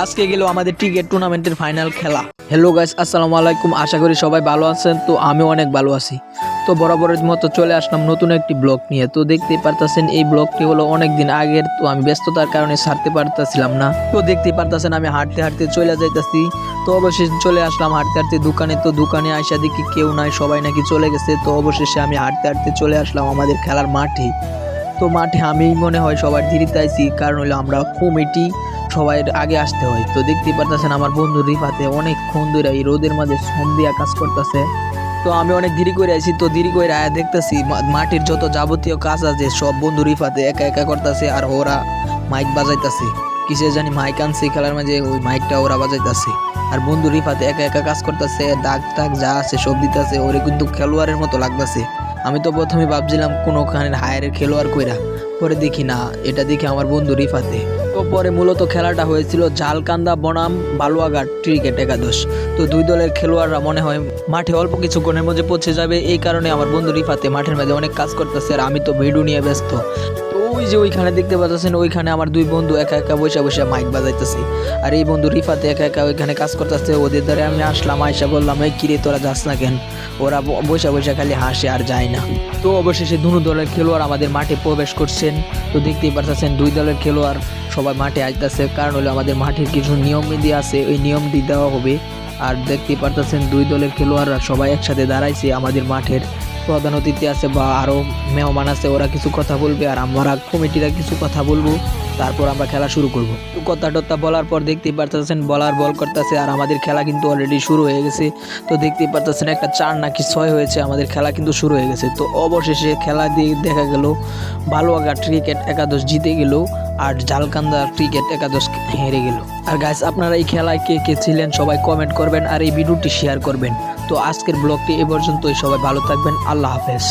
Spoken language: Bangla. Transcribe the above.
আজকে গেল আমাদের ক্রিকেট টুর্নামেন্টের ফাইনাল খেলা। হ্যালো গাইস, আসসালামু আলাইকুম। আশা করি সবাই ভালো আছেন। তো আমি অনেক ভালো আছি। তো বরাবরের মতো চলে আসলাম নতুন একটি ব্লগ নিয়ে। তো দেখতেই পারতেছেন এই ব্লগটি হলো অনেক দিন আগের। তো আমি ব্যস্ততার কারণে ছাড়তে পারতেছিলাম না। তো দেখতেই পারতেছেন আমি হাঁটতে হাঁটতে চলে যাইতেছি। তো অবশেষে চলে আসলাম হাঁটতে হাঁটতে দোকানে। তো দোকানে আইসা দেখি কেউ নাই, সবাই নাকি চলে গেছে। তো অবশেষে আমি হাঁটতে হাঁটতে চলে আসলাম আমাদের খেলার মাঠে। তো মাঠে আমি মনে হয় সবার দেরিতে আইছি, কারণ হলো আমরা কমিটি সবাই আগে আসতে হয়। তো দেখতেই পারতেছেন আমার বন্ধু রিফাতে অনেকক্ষণ ধরে এই রোদের মাঝে শ্রম দিয়া কাজ করতেছে। তো আমি অনেক দেরি করে আইছি। তো দেরি করে আয়া দেখতেছি মাটির যত যাবতীয় কাজ আছে সব বন্ধু রিফাতে একা একা করতেছে, আর ওরা মাইক বাজাইতেছে। কিসে জানি মাইক আনছে খেলার মাঝে, ওই মাইকটা ওরা বাজাইতেছে। আর বন্ধু রিফাতে একা একা কাজ করতেছে, দাগ টাগ যা আছে সব দিতেছে। ওরে কিন্তু খেলোয়াড়ের মতো লাগতেছে। আমি তো প্রথমে ভাবছিলাম কোনোখানের হায়ারের খেলোয়াড় কইরা, পরে দেখি না, এটা দেখি আমার বন্ধু রিফাতে। তো পরে মূলত খেলাটা হয়েছিল ঝালকান্দা বনাম বালুয়াঘাট ক্রিকেট একাদশ। তো দুই দলের খেলোয়াড়রা মনে হয় মাঠে অল্প কিছুক্ষণের মধ্যে পৌঁছে যাবে, এই কারণে আমার বন্ধু রিফাতে মাঠের মধ্যে অনেক কাজ করতেছে, আর আমি তো ভিডিও নিয়ে ব্যস্ত। তো ওই যে ওইখানে দেখতে পাচ্ছেন, ওইখানে আমার দুই বন্ধু একা একা বসে বসে মাইক বাজাইতেছে, আর এই বন্ধু রিফাতে একা একা ওইখানে কাজ করতেছে। ওদের দ্বারা আমি আসলাম, আয়সা বললাম এই কিরে তোরা যাস না কেন? ওরা বসে বসে খালি হাসে আর যায় না। তো অবশেষে দুই দলের খেলোয়াড় আমাদের মাঠে প্রবেশ করছেন। তো দেখতেই পারতেছেন দুই দলের খেলোয়াড় সবাই মাঠে আসতেছে, কারণ হলো আমাদের মাঠের কিছু নিয়ম বিধি আছে, ওই নিয়মটি দেওয়া হবে। আর দেখতেই পারতেছেন দুই দলের খেলোয়াড়রা সবাই একসাথে দাঁড়াইছে। আমাদের মাঠের প্রধান অতিথি আছে বা আরও মেহমান আছে, ওরা কিছু কথা বলবে আর আমরা কমিটিরা কিছু কথা বলবো, তারপর আমরা খেলা শুরু করব। তো কথা টথা বলার পর দেখতেই পারতেছেন বলার বল করতেছে, আর আমাদের খেলা কিন্তু অলরেডি শুরু হয়ে গেছে। তো দেখতেই পারতেছেন একটা 4 নাকি 6 হয়েছে, আমাদের খেলা কিন্তু শুরু হয়ে গেছে। তো অবশেষে খেলা দিয়ে দেখা গেল বালুয়াঘাট ক্রিকেট একাদশ জিতে গেল, আর ঝালকান্দা ক্রিকেট একাদশ হেরে গেল। আর গাইস, আপনারা এই খেলায় কে কে ছিলেন সবাই কমেন্ট করবেন আর এই ভিডিওটি শেয়ার করবেন। তো আজকের ব্লগটি এ পর্যন্তই। সবাই ভালো থাকবেন। আল্লাহ হাফেজ।